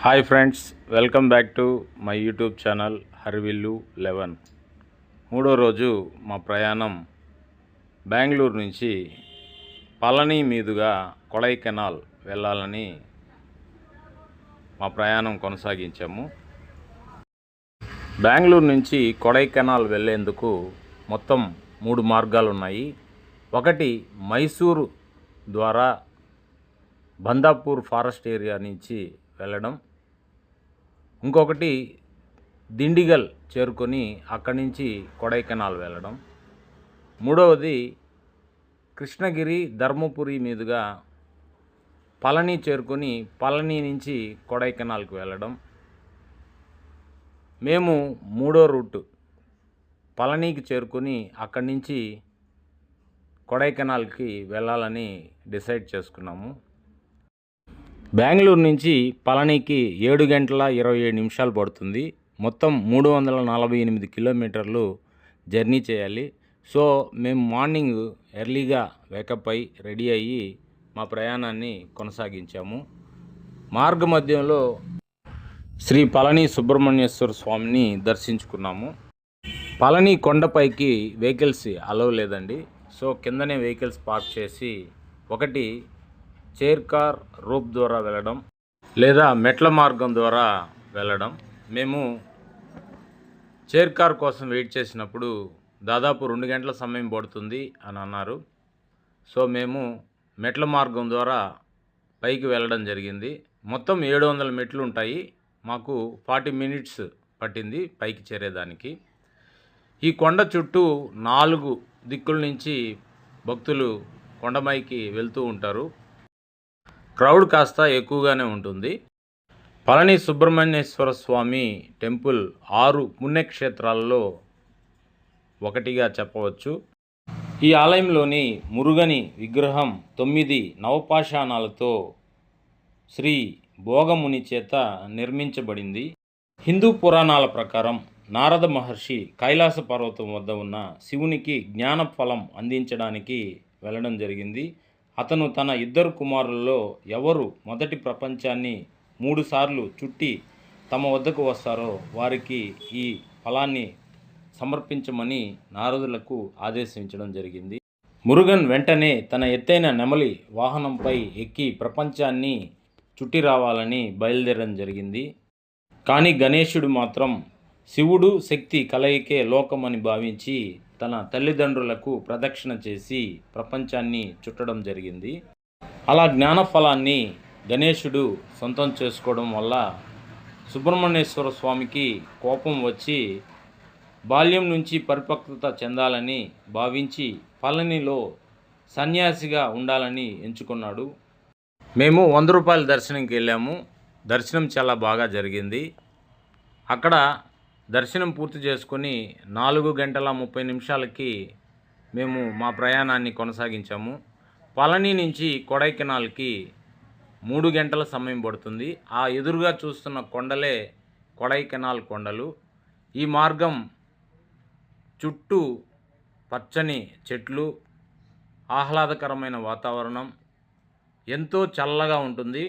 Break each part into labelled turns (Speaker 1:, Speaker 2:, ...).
Speaker 1: Hi friends, welcome back to my YouTube channel హరివిల్లు 11. మూడో రోజు మా ప్రయాణం బెంగళూరు నుంచి పళని మీదుగా కొడైకెనాల్ వెళ్ళాలని మా ప్రయాణం కొనసాగించాము. బెంగళూరు నుంచి కొడైకెనాల్ వెళ్ళేందుకు మొత్తం 3 మార్గాలు ఉన్నాయి. ఒకటి మైసూరు ద్వారా బందాపూర్ ఫారెస్ట్ ఏరియా నుంచి వెళ్ళడం, ఇంకొకటి దిండిగల్ చేరుకొని అక్కడి నుంచి కొడైకెనాల్ వెళ్ళడం, మూడవది కృష్ణగిరి ధర్మపురి మీదుగా పళని చేరుకొని పళని నుంచి కొడైకెనాల్కి వెళ్ళడం. మేము మూడో రూట్ పళనికి చేరుకొని అక్కడి నుంచి కొడైకెనాల్కి వెళ్ళాలని డిసైడ్ చేసుకున్నాము. బెంగళూరు నుంచి పళనికి 7 గంటల 27 నిమిషాలు పడుతుంది. మొత్తం 348 కిలోమీటర్లు జర్నీ చేయాలి. సో మేము మార్నింగ్ ఎర్లీగా వేకప్ అయి రెడీ అయ్యి మా ప్రయాణాన్ని కొనసాగించాము. మార్గ మధ్యంలో శ్రీ పళని సుబ్రహ్మణ్యేశ్వర స్వామిని దర్శించుకున్నాము. పళని కొండపైకి వెహికల్స్ అలవ్ లేదండి. సో కిందనే వెహికల్స్ పార్క్ చేసి ఒకటి చైర్ కార్ రోప్ ద్వారా వెళ్ళడం లేదా మెట్ల మార్గం ద్వారా వెళ్ళడం. మేము చైర్ కార్ కోసం వెయిట్ చేసినప్పుడు దాదాపు 2 గంటల సమయం పడుతుంది అని అన్నారు. సో మేము మెట్ల మార్గం ద్వారా పైకి వెళ్ళడం జరిగింది. మొత్తం 700 మెట్లు ఉంటాయి. మాకు 40 మినిట్స్ పట్టింది పైకి చేరేదానికి. ఈ కొండ చుట్టూ 4 దిక్కుల నుంచి భక్తులు కొండపైకి వెళ్తూ ఉంటారు. క్రౌడ్ కాస్త ఎక్కువగానే ఉంటుంది. పళని సుబ్రహ్మణ్యేశ్వర స్వామి టెంపుల్ 6 పుణ్యక్షేత్రాలలో ఒకటిగా చెప్పవచ్చు. ఈ ఆలయంలోని మురుగని విగ్రహం 9 నవపాషాణాలతో శ్రీ భోగముని చేత నిర్మించబడింది. హిందూ పురాణాల ప్రకారం నారద మహర్షి కైలాస పర్వతం వద్ద ఉన్న శివునికి జ్ఞానఫలం అందించడానికి వెళ్ళడం జరిగింది. అతను తన 2 కుమారులలో ఎవరు మొదటి ప్రపంచాన్ని 3 సార్లు చుట్టి తమ వద్దకు వస్తారో వారికి ఈ ఫలాన్ని సమర్పించమని నారదులకు ఆదేశించడం జరిగింది. మురుగన్ వెంటనే తన ఎత్తైన నెమలి వాహనంపై ఎక్కి ప్రపంచాన్ని చుట్టి రావాలని బయలుదేరడం జరిగింది. కానీ గణేశుడు మాత్రం శివుడు శక్తి కలయికే లోకమని భావించి తన తల్లిదండ్రులకు ప్రదక్షిణ చేసి ప్రపంచాన్ని చుట్టడం జరిగింది. అలా జ్ఞానఫలాన్ని గణేశుడు సొంతం చేసుకోవడం వల్ల సుబ్రహ్మణ్యేశ్వర స్వామికి కోపం వచ్చి బాల్యం నుంచి పరిపక్వత చెందాలని భావించి పళనిలో సన్యాసిగా ఉండాలని ఎంచుకున్నాడు. మేము 100 రూపాయల దర్శనంకి వెళ్ళాము. దర్శనం చాలా బాగా జరిగింది. అక్కడ దర్శనం పూర్తి చేసుకొని 4 గంటల 30 నిమిషాలకి మేము మా ప్రయాణాన్ని కొనసాగించాము. పళని నుంచి కొడైకెనాల్కి 3 గంటల సమయం పడుతుంది. ఆ ఎదురుగా చూస్తున్న కొండలే కొడైకెనాల్ కొండలు. ఈ మార్గం చుట్టూ పచ్చని చెట్లు, ఆహ్లాదకరమైన వాతావరణం, ఎంతో చల్లగా ఉంటుంది.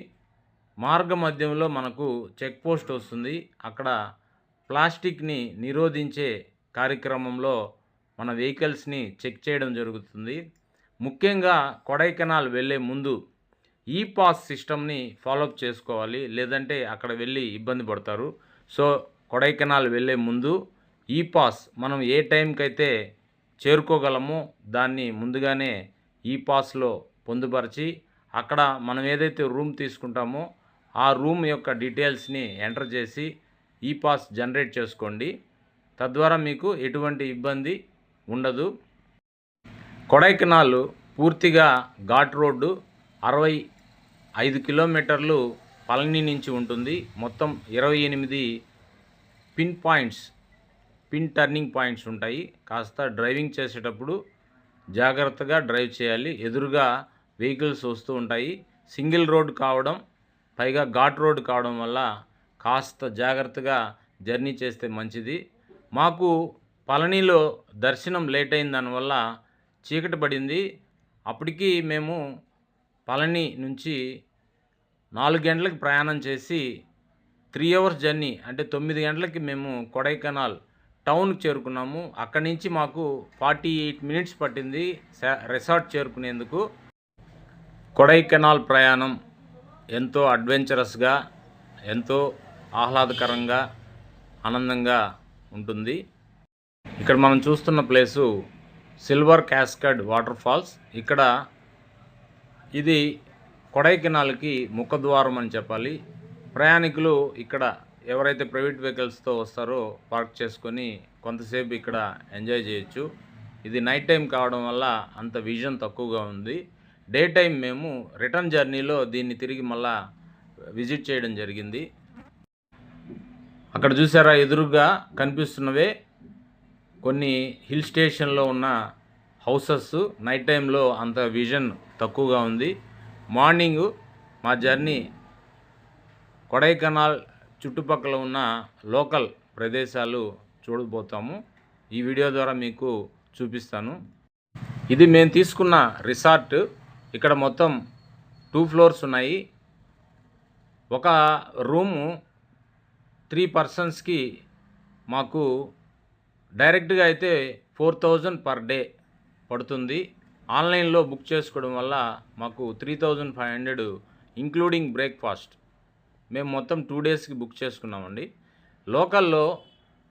Speaker 1: మార్గ మధ్యంలో మనకు చెక్ పోస్ట్ వస్తుంది. అక్కడ ప్లాస్టిక్ని నిరోధించే కార్యక్రమంలో మన వెహికల్స్ని చెక్ చేయడం జరుగుతుంది. ముఖ్యంగా కొడైకెనాల్ వెళ్ళే ముందు ఈ పాస్ సిస్టమ్ని ఫాలోఅప్ చేసుకోవాలి, లేదంటే అక్కడ వెళ్ళి ఇబ్బంది పడతారు. సో కొడైకెనాల్ వెళ్ళే ముందు ఈ పాస్ మనం ఏ టైంకి అయితే చేరుకోగలమో దాన్ని ముందుగానే ఈ పాస్లో పొందుపరిచి అక్కడ మనం ఏదైతే రూమ్ తీసుకుంటామో ఆ రూమ్ యొక్క డీటెయిల్స్ని ఎంటర్ చేసి ఈ పాస్ జనరేట్ చేసుకోండి. తద్వారా మీకు ఎటువంటి ఇబ్బంది ఉండదు. కొడైకెనాల్ పూర్తిగా ఘాట్ రోడ్డు, 65 కిలోమీటర్లు పళని నుంచి ఉంటుంది. మొత్తం 28 పిన్ టర్నింగ్ పాయింట్స్ ఉంటాయి. కాస్త డ్రైవింగ్ చేసేటప్పుడు జాగ్రత్తగా డ్రైవ్ చేయాలి. ఎదురుగా వెహికల్స్ వస్తూ ఉంటాయి. సింగిల్ రోడ్ కావడం, పైగా ఘాట్ రోడ్ కావడం వల్ల కాస్త జాగ్రత్తగా జర్నీ చేస్తే మంచిది. మాకు పళనిలో దర్శనం లేట్ అయిన దానివల్ల చీకటి పడింది. అప్పటికి మేము పళని నుంచి 4 గంటలకు ప్రయాణం చేసి 3 అవర్స్ జర్నీ అంటే 9 గంటలకి మేము కొడైకెనాల్ టౌన్కి చేరుకున్నాము. అక్కడి నుంచి మాకు 48 మినిట్స్ పట్టింది రిసార్ట్ చేరుకునేందుకు. కొడైకెనాల్ ప్రయాణం ఎంతో అడ్వెంచరస్గా, ఎంతో ఆహ్లాదకరంగా, ఆనందంగా ఉంటుంది. ఇక్కడ మనం చూస్తున్న place silver cascade waterfalls. ఇది కొడైకెనాల్కి ముఖద్వారం అని చెప్పాలి. ప్రయాణికులు ఇక్కడ ఎవరైతే ప్రైవేట్ వెహికల్స్తో వస్తారో పార్క్ చేసుకొని కొంతసేపు ఇక్కడ ఎంజాయ్ చేయొచ్చు. ఇది నైట్ టైం కావడం వల్ల అంత విజన్ తక్కువగా ఉంది. డే టైం మేము రిటర్న్ జర్నీలో దీన్ని తిరిగి మళ్ళా విజిట్ చేయడం జరిగింది. అక్కడ చూసారా, ఎదురుగా కనిపిస్తున్నవే కొన్ని హిల్ స్టేషన్లో ఉన్న హౌసెస్. నైట్ టైంలో అంత విజన్ తక్కువగా ఉంది. మార్నింగ్ మా జర్నీ కొడైకెనాల్ చుట్టుపక్కల ఉన్న లోకల్ ప్రదేశాలు చూడబోతాము. ఈ వీడియో ద్వారా మీకు చూపిస్తాను. ఇది మేము తీసుకున్న రిసార్ట్. ఇక్కడ మొత్తం 2 ఫ్లోర్స్ ఉన్నాయి. ఒక రూము 3 పర్సన్స్కి మాకు డైరెక్ట్గా అయితే 4000 పర్ డే పడుతుంది. ఆన్లైన్లో బుక్ చేసుకోవడం వల్ల మాకు 3500 ఇంక్లూడింగ్ బ్రేక్ఫాస్ట్. మేము మొత్తం 2 డేస్కి బుక్ చేసుకున్నామండి. లోకల్లో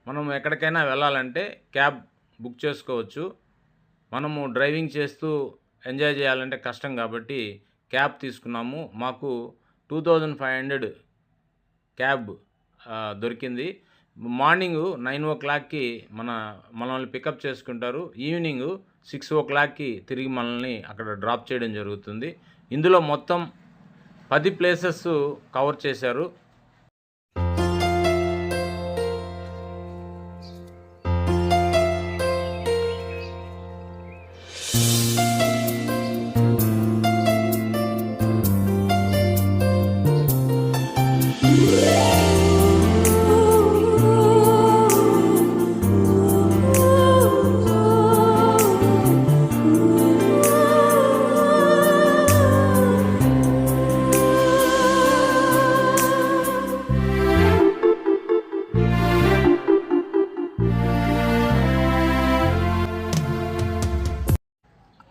Speaker 1: మనం ఎక్కడికైనా వెళ్ళాలంటే క్యాబ్ బుక్ చేసుకోవచ్చు. మనము డ్రైవింగ్ చేస్తూ ఎంజాయ్ చేయాలంటే కష్టం కాబట్టి క్యాబ్ తీసుకున్నాము. మాకు 2500 క్యాబ్ దొరికింది. మార్నింగ్ 9 o'clockకి మనల్ని పికప్ చేసుకుంటారు. ఈవినింగ్ 6 o'clockకి తిరిగి మనల్ని అక్కడ డ్రాప్ చేయడం జరుగుతుంది. ఇందులో మొత్తం 10 ప్లేసెస్ కవర్ చేశారు.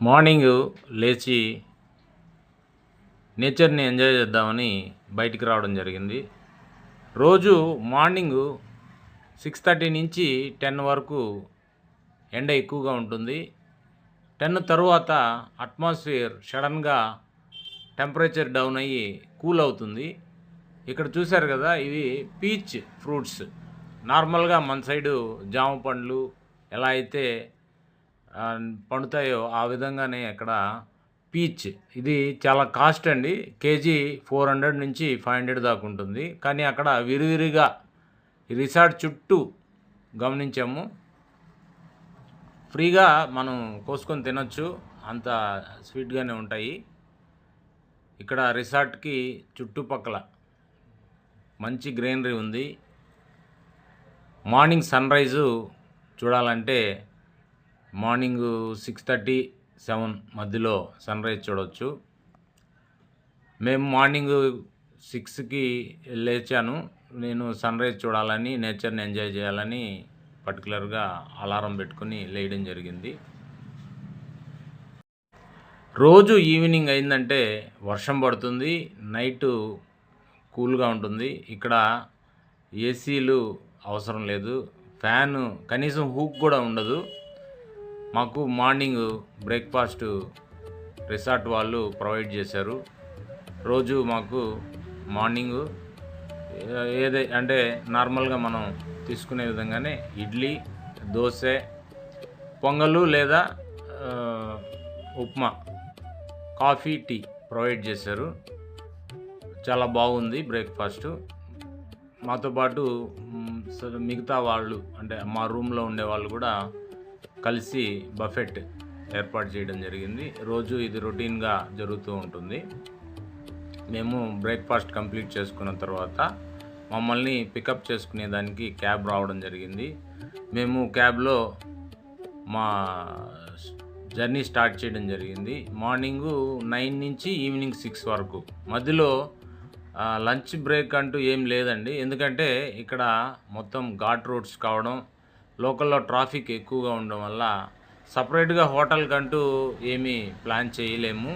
Speaker 1: మార్నింగ్ లేచి నేచర్ని ఎంజాయ్ చేద్దామని బయటికి రావడం జరిగింది. రోజు మార్నింగ్ 6:30 నుంచి 10 వరకు ఎండ ఎక్కువగా ఉంటుంది. 10 తర్వాత అట్మాస్ఫియర్ సడన్గా టెంపరేచర్ డౌన్ అయ్యి కూల్ అవుతుంది. ఇక్కడ చూశారు కదా, ఇవి పీచ్ ఫ్రూట్స్. నార్మల్గా మన సైడు జామ పండ్లు ఎలా అయితే పండుతాయో ఆ విధంగానే ఇక్కడ పీచ్. ఇది చాలా కాస్ట్ అండి. కేజీ 400 నుంచి 500 దాకా ఉంటుంది. కానీ అక్కడ విరివిరిగా ఈ రిసార్ట్ చుట్టూ గమనించాము. ఫ్రీగా మనం కోసుకొని తినొచ్చు, అంత స్వీట్గానే ఉంటాయి. ఇక్కడ రిసార్ట్కి చుట్టుపక్కల మంచి గ్రీనరీ ఉంది. మార్నింగ్ సన్ రైజు చూడాలంటే మార్నింగ్ 6:30, 7 మధ్యలో సన్ రైజ్ చూడవచ్చు. మేము మార్నింగ్ 6కి లేచాను. నేను సన్ రైజ్ చూడాలని, నేచర్ని ఎంజాయ్ చేయాలని పర్టికులర్గా అలారం పెట్టుకుని లేయడం జరిగింది. రోజు ఈవినింగ్ అయిందంటే వర్షం పడుతుంది, నైటు కూల్గా ఉంటుంది. ఇక్కడ ఏసీలు అవసరం లేదు, ఫ్యాను కనీసం హూక్ కూడా ఉండదు. మాకు మార్నింగ్ బ్రేక్ఫాస్ట్ రిసార్ట్ వాళ్ళు ప్రొవైడ్ చేశారు. రోజు మాకు మార్నింగ్ అంటే నార్మల్గా మనం తీసుకునే విధంగానే ఇడ్లీ, దోశ, పొంగలు లేదా ఉప్మా, కాఫీ, టీ ప్రొవైడ్ చేశారు. చాలా బాగుంది బ్రేక్ఫాస్టు. మాతో పాటు మిగతా వాళ్ళు అంటే మా రూమ్లో ఉండేవాళ్ళు కూడా కలిసి బఫెట్ ఏర్పాటు చేయడం జరిగింది. రోజు ఇది రొటీన్గా జరుగుతూ ఉంటుంది. మేము బ్రేక్ఫాస్ట్ కంప్లీట్ చేసుకున్న తర్వాత మమ్మల్ని పికప్ చేసుకునేదానికి క్యాబ్ రావడం జరిగింది. మేము క్యాబ్లో మా జర్నీ స్టార్ట్ చేయడం జరిగింది. మార్నింగు 9 నుంచి ఈవినింగ్ 6 వరకు. మధ్యలో లంచ్ బ్రేక్ అంటూ ఏం లేదండి. ఎందుకంటే ఇక్కడ మొత్తం ఘాట్ రోడ్స్ కావడం, లోకల్లో ట్రాఫిక్ ఎక్కువగా ఉండడం వల్ల సపరేట్గా హోటల్ కంటూ ఏమీ ప్లాన్ చేయలేము.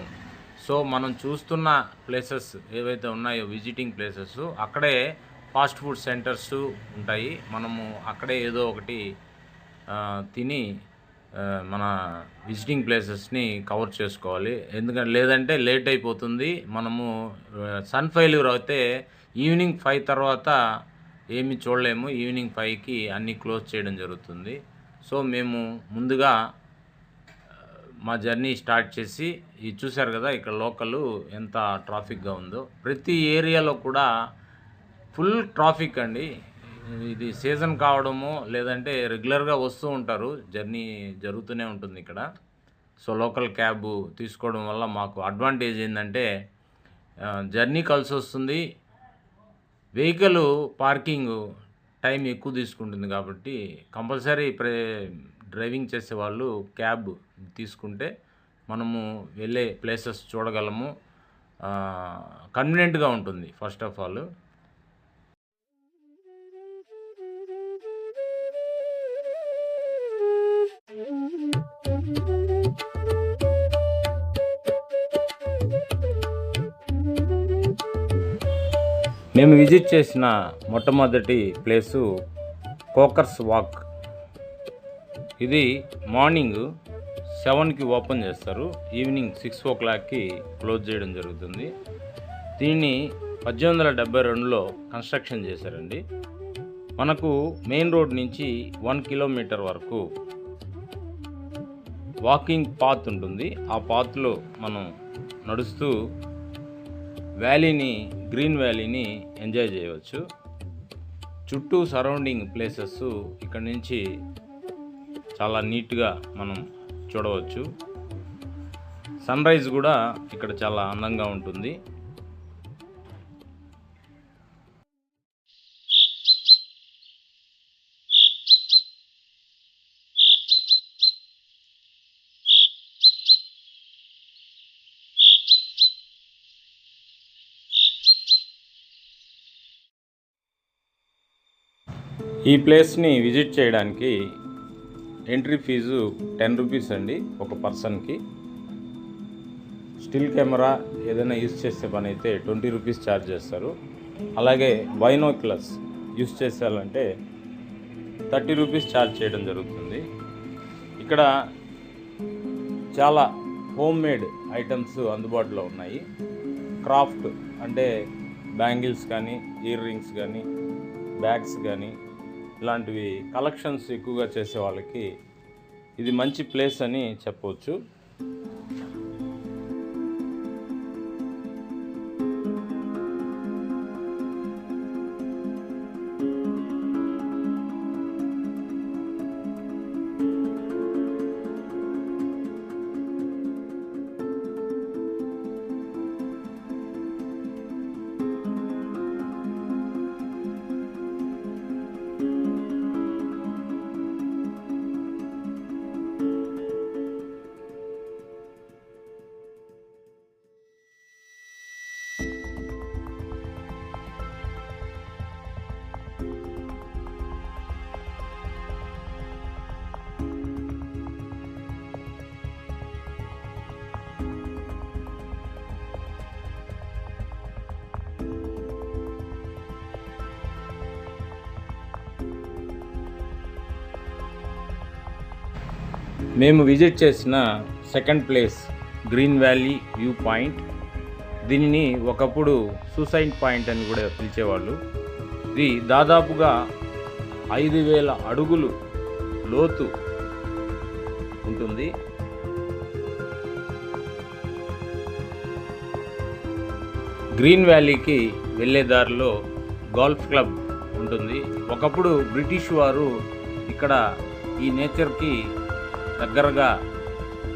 Speaker 1: సో మనం చూస్తున్న ప్లేసెస్ ఏవైతే ఉన్నాయో విజిటింగ్ ప్లేసెస్, అక్కడే ఫాస్ట్ ఫుడ్ సెంటర్స్ ఉంటాయి. మనము అక్కడే ఏదో ఒకటి తిని మన విజిటింగ్ ప్లేసెస్ని కవర్ చేసుకోవాలి. ఎందుకంటే లేదంటే లేట్ అయిపోతుంది. మనము సన్ ఫెయిల్యూర్ అయితే ఈవినింగ్ 5 తర్వాత ఏమీ చూడలేము. ఈవినింగ్ 5కి అన్నీ క్లోజ్ చేయడం జరుగుతుంది. సో మేము ముందుగా మా జర్నీ స్టార్ట్ చేసి, ఇది చూశారు కదా ఇక్కడ లోకల్ ఎంత ట్రాఫిక్గా ఉందో. ప్రతి ఏరియాలో కూడా ఫుల్ ట్రాఫిక్ అండి. ఇది సీజన్ కావడము, లేదంటే రెగ్యులర్గా వస్తూ ఉంటారు, జర్నీ జరుగుతూనే ఉంటుంది ఇక్కడ. సో లోకల్ క్యాబ్ తీసుకోవడం వల్ల మాకు అడ్వాంటేజ్ ఏంటంటే జర్నీ కలిసి వస్తుంది, వెహికల్ పార్కింగ్ టైం ఎక్కువ తీసుకుంటుంది. కాబట్టి కంపల్సరీ డ్రైవింగ్ చేసే వాళ్ళు క్యాబ్ తీసుకుంటే మనము వెళ్ళే ప్లేసెస్ చూడగలము, కన్వీనియంట్గా ఉంటుంది ఫస్ట్ ఆఫ్ ఆల్. మేము విజిట్ చేసిన మొట్టమొదటి ప్లేసు కోకర్స్ వాక్. ఇది మార్నింగ్ 7కి ఓపెన్ చేస్తారు, ఈవినింగ్ 6 o'clockకి క్లోజ్ చేయడం జరుగుతుంది. దీన్ని 1872లో కన్స్ట్రక్షన్ చేశారండి. మనకు మెయిన్ రోడ్ నుంచి 1 kilometer వరకు వాకింగ్ పాత్ ఉంటుంది. ఆ పాత్లో మనం నడుస్తూ గ్రీన్ వ్యాలీని ఎంజాయ్ చేయవచ్చు. చుట్టూ సరౌండింగ్ ప్లేసెస్ ఇక్కడ నుంచి చాలా నీట్గా మనం చూడవచ్చు. సన్ రైజ్ కూడా ఇక్కడ చాలా అందంగా ఉంటుంది. ఈ ప్లేస్ని విజిట్ చేయడానికి ఎంట్రీ ఫీజు 10 రూపీస్ అండి ఒక పర్సన్కి. స్టిల్ కెమెరా ఏదైనా యూజ్ చేసే పని అయితే 20 రూపీస్ ఛార్జ్ చేస్తారు. అలాగే బైనోక్యులర్స్ యూజ్ చేసేయాలంటే 30 రూపీస్ ఛార్జ్ చేయడం జరుగుతుంది. ఇక్కడ చాలా హోమ్ మేడ్ ఐటమ్స్ అందుబాటులో ఉన్నాయి. క్రాఫ్ట్ అంటే బ్యాంగిల్స్ కానీ, ఇయర్ రింగ్స్ కానీ, బ్యాగ్స్ కానీ, ఇలాంటివి కలెక్షన్స్ ఎక్కువగా చేసే వాళ్ళకి ఇది మంచి ప్లేస్ అని చెప్పవచ్చు. మేము విజిట్ చేసిన second place green valley view point. దీనిని ఒకప్పుడు సూసైడ్ పాయింట్ అని కూడా పిలిచేవాళ్ళు. ఇది దాదాపుగా 5000 అడుగులు లోతు ఉంటుంది. గ్రీన్ వ్యాలీకి వెళ్ళే దారిలో గోల్ఫ్ క్లబ్ ఉంటుంది. ఒకప్పుడు బ్రిటిష్ వారు ఇక్కడ ఈ నేచర్కి దగ్గరగా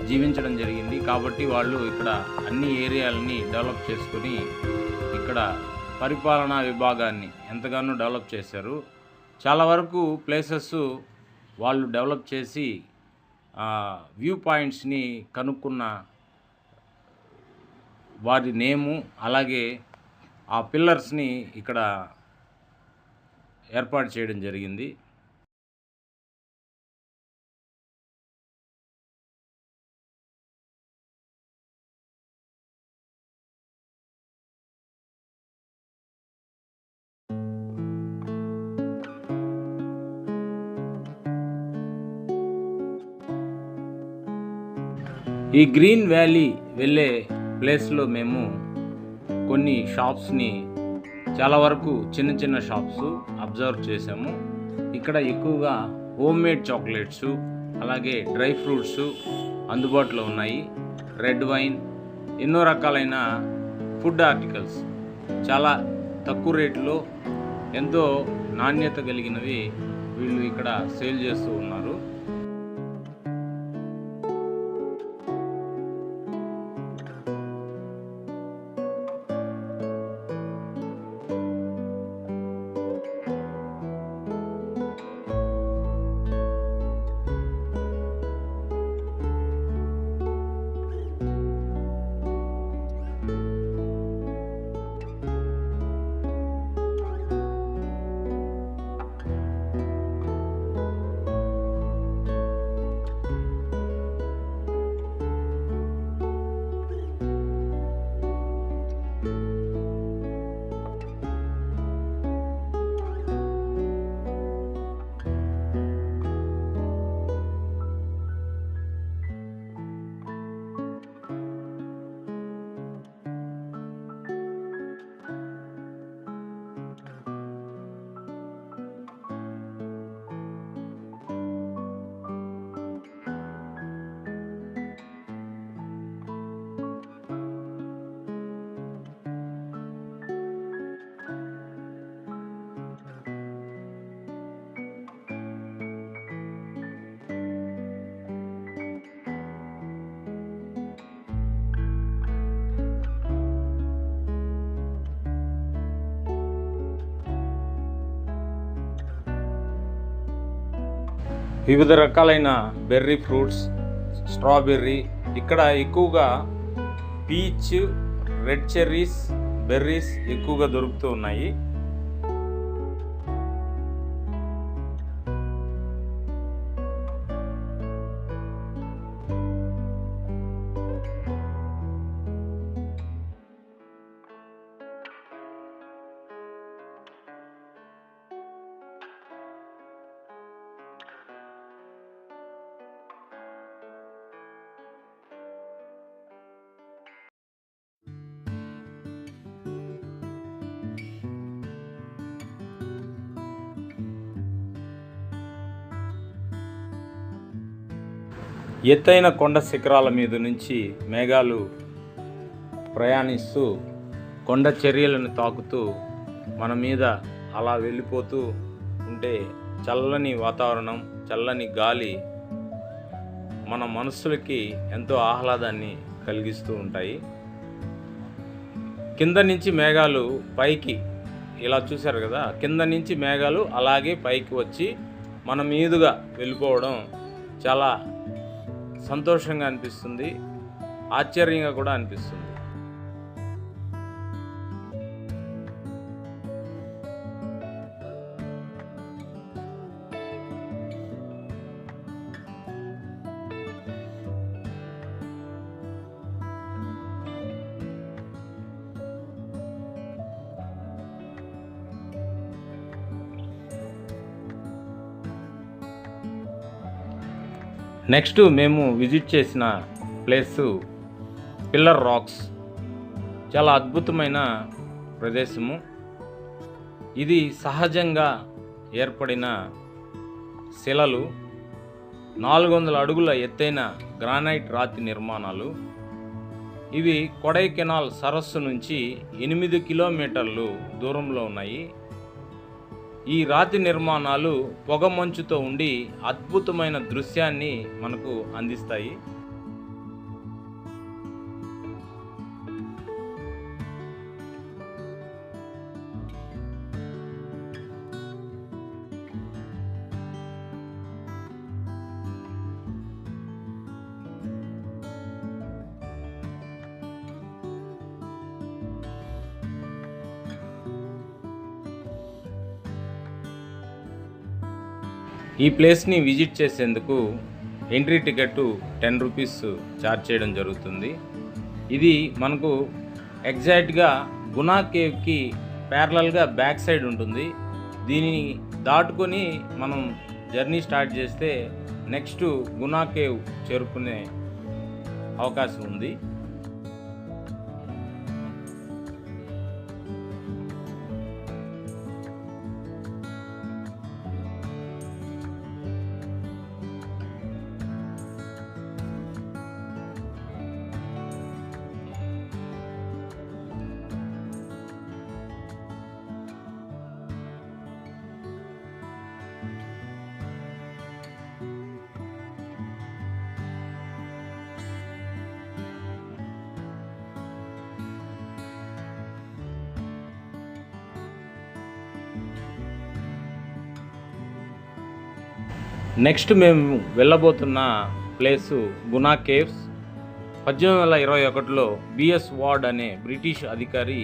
Speaker 1: జీవించడం జరిగింది. కాబట్టి వాళ్ళు ఇక్కడ అన్ని ఏరియాలని డెవలప్ చేసుకొని ఇక్కడ పరిపాలనా విభాగాన్ని ఎంతగానో డెవలప్ చేశారు. చాలా వరకు ప్లేసెస్ వాళ్ళు డెవలప్ చేసి వ్యూ పాయింట్స్ని కనుక్కున్న వారి నేము, అలాగే ఆ పిల్లర్స్ని ఇక్కడ ఏర్పాటు చేయడం జరిగింది. ఈ గ్రీన్ వ్యాలీ వెళ్ళే ప్లేస్లో మేము కొన్ని షాప్స్ని, చాలా వరకు చిన్న చిన్న షాప్స్ అబ్జర్వ్ చేసాము. ఇక్కడ ఎక్కువగా హోమ్ మేడ్ చాక్లెట్స్, అలాగే డ్రై ఫ్రూట్స్ అందుబాటులో ఉన్నాయి. రెడ్ వైన్, ఎన్నో రకాలైన ఫుడ్ ఆర్టికల్స్ చాలా తక్కువ రేట్లో ఎంతో నాణ్యత కలిగినవి వీళ్ళు ఇక్కడ సేల్ చేస్తూ ఉన్నారు. వివిధ రకాలైన బెర్రీ ఫ్రూట్స్, స్ట్రాబెర్రీ, ఇక్కడ ఎక్కువగా పీచ్, రెడ్ చెర్రీస్, బెర్రీస్ ఎక్కువగా దొరుకుతూ ఉన్నాయి. ఎత్తైన కొండ శిఖరాల మీద నుంచి మేఘాలు ప్రయాణిస్తూ కొండ చర్యలను తాకుతూ మన మీద అలా వెళ్ళిపోతూ ఉంటే చల్లని వాతావరణం, చల్లని గాలి మన మనస్సులకి ఎంతో ఆహ్లాదాన్ని కలిగిస్తూ ఉంటాయి. కింద నుంచి మేఘాలు పైకి ఇలా చూశారు కదా, కింద నుంచి మేఘాలు అలాగే పైకి వచ్చి మన మీదుగా వెళ్ళిపోవడం చాలా సంతోషంగా అనిపిస్తుంది, ఆశ్చర్యంగా కూడా అనిపిస్తుంది. నెక్స్ట్ మేము విజిట్ చేసిన ప్లేసు పిల్లర్ రాక్స్. చాలా అద్భుతమైన ప్రదేశము ఇది. సహజంగా ఏర్పడిన శిలలు, 400 అడుగుల ఎత్తైన గ్రానైట్ రాతి నిర్మాణాలు. ఇవి కొడైకెనాల్ సరస్సు నుంచి 8 కిలోమీటర్లు దూరంలో ఉన్నాయి. ఈ రాతి నిర్మాణాలు పొగమంచుతో ఉండి అద్భుతమైన దృశ్యాన్ని మనకు అందిస్తాయి. ఈ ప్లేస్ని విజిట్ చేసేందుకు ఎంట్రీ టికెట్ 10 రూపీస్ ఛార్జ్ చేయడం జరుగుతుంది. ఇది మనకు ఎగ్జాక్ట్గా గునా కేవ్కి ప్యారలల్గా బ్యాక్ సైడ్ ఉంటుంది. దీనిని దాటుకొని మనం జర్నీ స్టార్ట్ చేస్తే నెక్స్ట్ గునా కేవ్ చేరుకునే అవకాశం ఉంది. నెక్స్ట్ మేము వెళ్ళబోతున్న ప్లేసు గునా కేవ్స్. 1821లో బిఎస్ వార్డ్ అనే బ్రిటిష్ అధికారి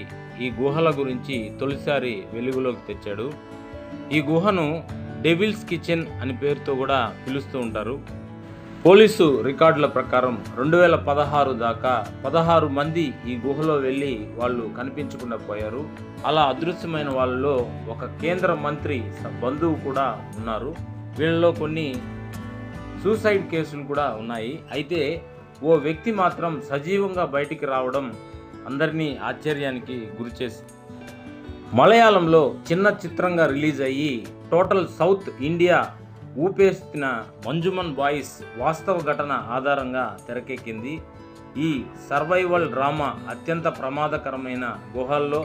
Speaker 1: ఈ గుహల గురించి తొలిసారి వెలుగులోకి తెచ్చాడు. ఈ గుహను డెవిల్స్ కిచెన్ అని పేరుతో కూడా పిలుస్తూ ఉంటారు. పోలీసు రికార్డుల ప్రకారం 2016 దాకా 16 మంది ఈ గుహలో వెళ్ళి వాళ్ళు కనిపించకుండా పోయారు. అలా అదృశ్యమైన వాళ్ళలో ఒక కేంద్ర మంత్రి బంధువు కూడా ఉన్నారు. వీళ్ళలో కొన్ని సూసైడ్ కేసులు కూడా ఉన్నాయి. అయితే ఓ వ్యక్తి మాత్రం సజీవంగా బయటికి రావడం అందరినీ ఆశ్చర్యానికి గురిచేసింది. మలయాళంలో చిన్న చిత్రంగా రిలీజ్ అయ్యి టోటల్ సౌత్ ఇండియా ఊపేస్తున్న మంజుమన్ బాయ్స్ వాస్తవ ఘటన ఆధారంగా తెరకెక్కింది. ఈ సర్వైవల్ డ్రామా అత్యంత ప్రమాదకరమైన గుహల్లో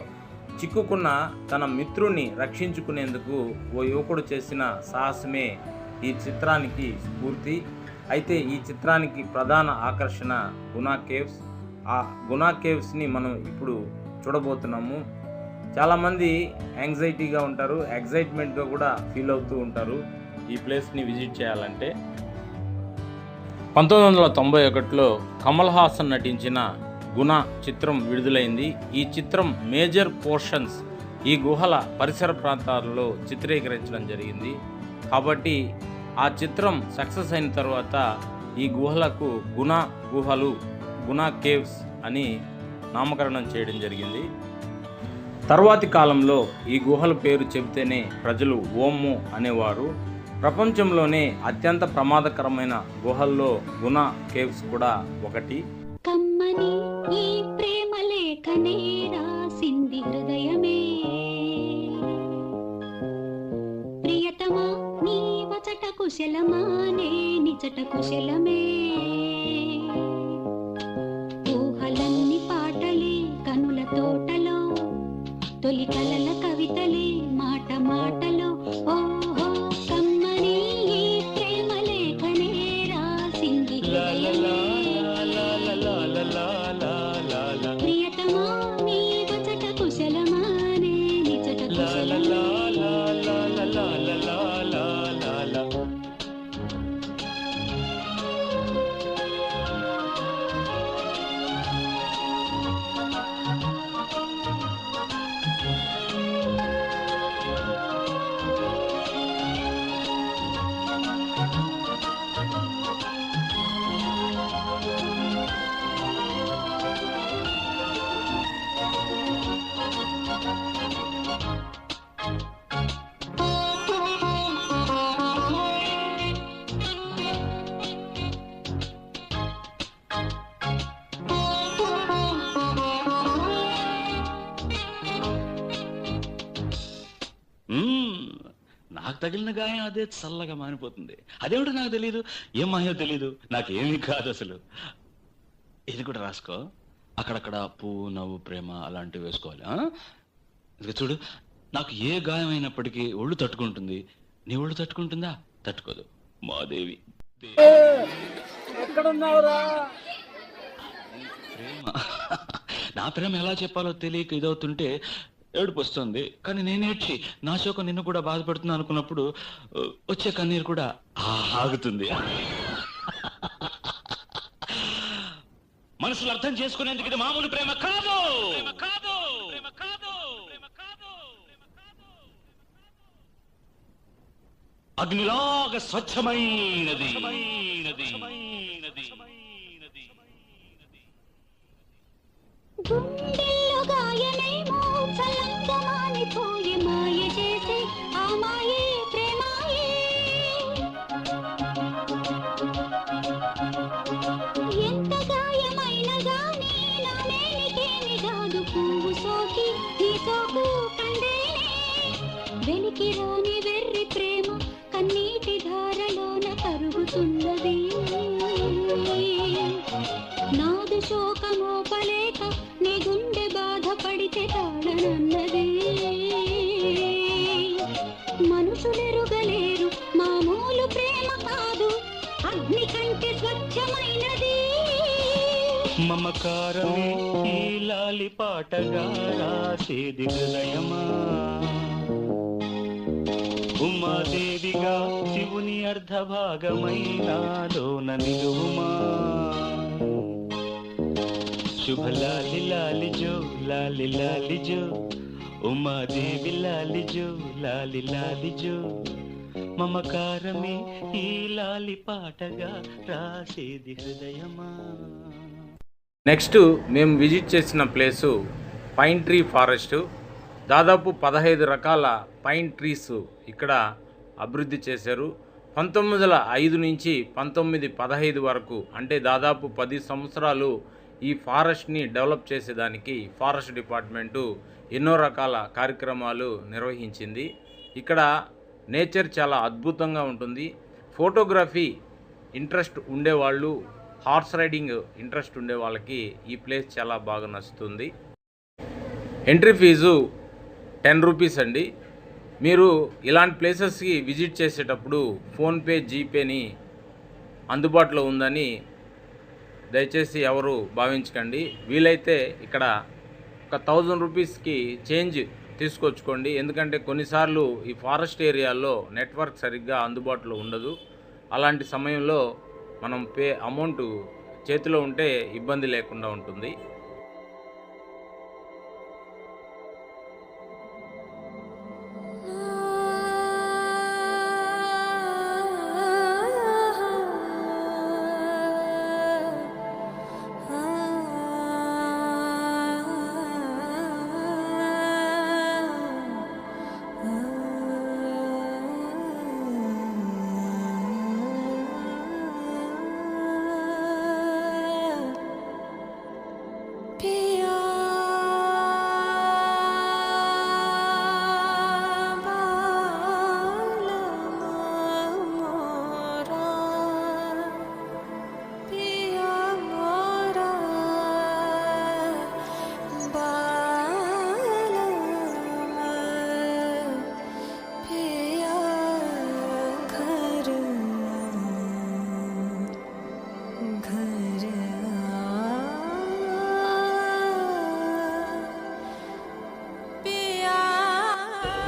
Speaker 1: చిక్కుకున్న తన మిత్రుని రక్షించుకునేందుకు ఓ యువకుడు చేసిన సాహసమే ఈ చిత్రానికి స్ఫూర్తి. అయితే ఈ చిత్రానికి ప్రధాన ఆకర్షణ గునా కేవ్స్. ఆ గునా కేవ్స్ని మనం ఇప్పుడు చూడబోతున్నాము. చాలామంది యాంగ్జైటీగా ఉంటారు, ఎగ్జైట్మెంట్గా కూడా ఫీల్ అవుతూ ఉంటారు ఈ ప్లేస్ని విజిట్ చేయాలంటే. 1991లో కమల్ హాసన్ నటించిన గునా చిత్రం విడుదలైంది. ఈ చిత్రం మేజర్ పోర్షన్స్ ఈ గుహల పరిసర ప్రాంతాల్లో చిత్రీకరించడం జరిగింది. కాబట్టి ఆ చిత్రం సక్సెస్ అయిన తర్వాత ఈ గుహలకు గునా కేవ్స్ అని నామకరణం చేయడం జరిగింది. తర్వాతి కాలంలో ఈ గుహల పేరు చెబితేనే ప్రజలు ఓమ్ము అనేవారు. ప్రపంచంలోనే అత్యంత ప్రమాదకరమైన గుహల్లో గునా కేవ్స్ కూడా ఒకటి.
Speaker 2: కమ్మని ఈ ప్రేమ లేఖనే రాసింది హృదయమే, ప్రియతమా నీ వచట కుశలమా నే నిచట కుశలమే, ఊహలన్ని పాటలే కనుల తోటలో, తొలి కలల కవితలే మాట మాటలో, ఓహో కమ్మని ఈ ప్రేమ లేఖనే రాసింది హృదయమే, ప్రియతమా నీ వచట కుశలమా నే నిచట కుశలమే.
Speaker 3: నాకు తగిలిన గాయం అదే చల్లగా మానిపోతుంది. అదేమిటో నాకు తెలియదు, ఏం మాయో తెలియదు, నాకేమీ కాదు అసలు. ఇది కూడా రాసుకో. అక్కడక్కడ పువ్వు నవ్వు ప్రేమ అలాంటివి వేసుకోవాలి. ఇదిగో చూడు, నాకు ఏ గాయం అయినప్పటికీ ఒళ్ళు తట్టుకుంటుంది. నీ ఒళ్ళు తట్టుకుంటుందా? తట్టుకోదు. మాదేవి ప్రేమ. నా ప్రేమ ఎలా చెప్పాలో తెలియక ఇదవుతుంటే ఏడుపు వస్తుంది. కానీ నేనేడ్చి నా శోకం నిన్ను కూడా బాధపడుతున్నా అనుకున్నప్పుడు వచ్చే కన్నీరు కూడా ఆగుతుంది. మనసులు అర్థం చేసుకునేందుకు ఇది మామూలు ప్రేమ కాదు. అగ్నిలాగా స్వచ్ఛమైనది.
Speaker 2: గుండెల్లో గాయమేమో చల్లంగా మానిపోయి మాయ చేసే ఆ మాయే ప్రేమాయే. ఎంత గాయమైన గానీ నా నేనికేమి కాదు. పువ్వు సోకి నీ సోకు కందేనే. వెలికి రాని వెర్రి ప్రేమ కన్నీటి ధారలోన కరుగుతున్నది. నాదు శోకమోపలేక నీ గుండె బాధపడితే తాళనన్నది. మనుషులెరుగలేరు మామూలు ప్రేమ కాదు, అగ్ని కంటే స్వచ్ఛమైనది.
Speaker 3: మమకారమే ఈ లాలి పాటగా రాసేది హృదయమా. ఉమాదేవిగా శివుని అర్ధభాగమైనాలోన నిలువుమా. శుభ లాలి లాలి జో లాలి లాలి జో, ఉమాదేవి లాలి జో లాలి లాలి జో. మమకారమే ఈ లాలి పాటగా రాసేది హృదయమా.
Speaker 1: నెక్స్ట్ మేము విజిట్ చేసిన ప్లేసు పైన్ ట్రీ ఫారెస్ట్. దాదాపు 15 రకాల పైన్ ట్రీస్ ఇక్కడ అభివృద్ధి చేశారు. 1905 నుంచి 1915 వరకు, అంటే దాదాపు 10 సంవత్సరాలు ఈ ఫారెస్ట్ని డెవలప్ చేసేదానికి ఫారెస్ట్ డిపార్ట్మెంటు ఎన్నో రకాల కార్యక్రమాలు నిర్వహించింది. ఇక్కడ నేచర్ చాలా అద్భుతంగా ఉంటుంది. ఫోటోగ్రఫీ ఇంట్రెస్ట్ ఉండేవాళ్ళు, హార్స్ రైడింగ్ ఇంట్రెస్ట్ ఉండే వాళ్ళకి ఈ ప్లేస్ చాలా బాగా నచ్చుతుంది. ఎంట్రీ ఫీజు 10 రూపీస్ అండి. మీరు ఇలాంటి ప్లేసెస్కి విజిట్ చేసేటప్పుడు ఫోన్పే, జీపేని అందుబాటులో ఉందని దయచేసి ఎవరు భావించకండి. వీలైతే ఇక్కడ ఒక 1000 రూపీస్కి చేంజ్ తీసుకొచ్చుకోండి. ఎందుకంటే కొన్నిసార్లు ఈ ఫారెస్ట్ ఏరియాలో నెట్వర్క్ సరిగ్గా అందుబాటులో ఉండదు. అలాంటి సమయంలో మనం అమౌంట్ చేతిలో ఉంటే ఇబ్బంది లేకుండా ఉంటుంది.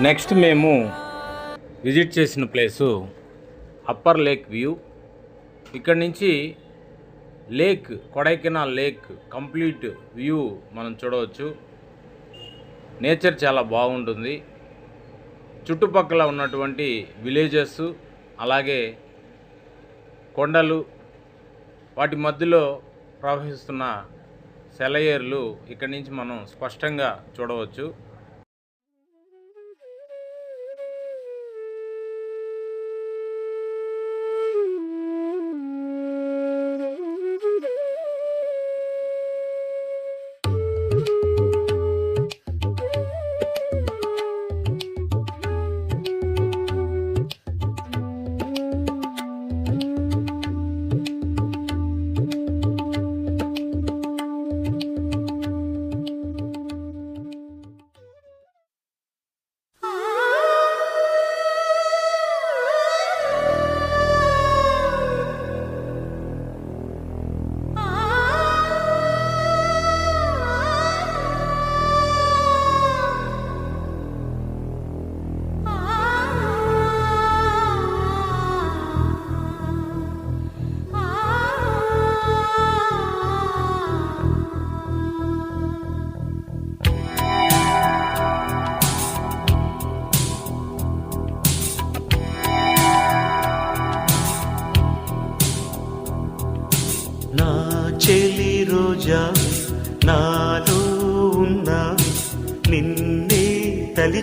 Speaker 1: నెక్స్ట్ మేము విజిట్ చేసిన ప్లేసు అప్పర్ లేక్ వ్యూ. ఇక్కడ నుంచి lake, Kodaikanal lake complete view మనం చూడవచ్చు. నేచర్ చాలా బాగుంటుంది. చుట్టుపక్కల ఉన్నటువంటి విలేజెస్, అలాగే కొండలు, వాటి మధ్యలో ప్రవహిస్తున్న సెలయేర్లు ఇక్కడి నుంచి మనం స్పష్టంగా చూడవచ్చు.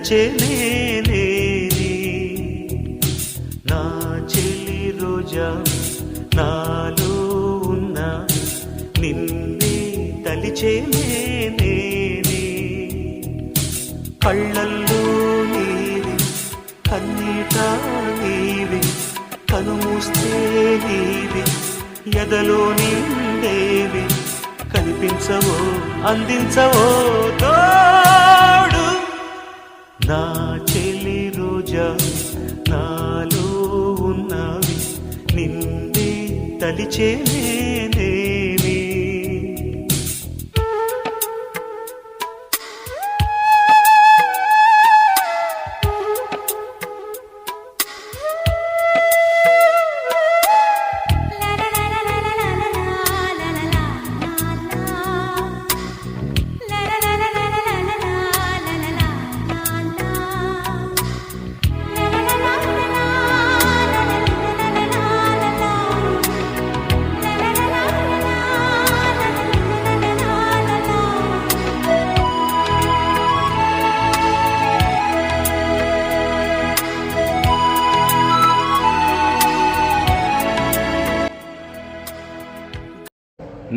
Speaker 4: తలిచే నేనే నా చెలి రోజా నాలో ఉన్న నిన్నే తలిచే నేనే కళ్ళల్లో నీవి కన్నీట నీవి కనుమూస్తే నీవి ఎదలో నిండేవి కనిపించవో అందించవో తోడు నా చెలి రోజా నాలో ఉన్నవి నిన్నే తలిచే నేనేమి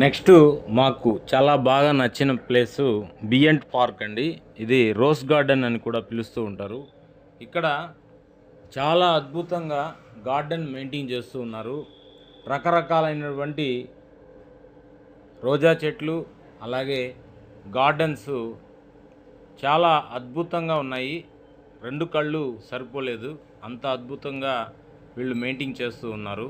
Speaker 1: నెక్స్ట్ మాకు చాలా బాగా నచ్చిన ప్లేసు బియంట్ పార్క్ అండి. ఇది రోజ్ గార్డెన్ అని కూడా పిలుస్తూ ఉంటారు. ఇక్కడ చాలా అద్భుతంగా గార్డెన్ మెయింటైన్ చేస్తూ ఉన్నారు. రకరకాలైనటువంటి రోజా చెట్లు అలాగే గార్డెన్స్ చాలా అద్భుతంగా ఉన్నాయి. 2 కళ్ళు సరిపోలేదు, అంత అద్భుతంగా వీళ్ళు మెయింటైన్ చేస్తూ ఉన్నారు.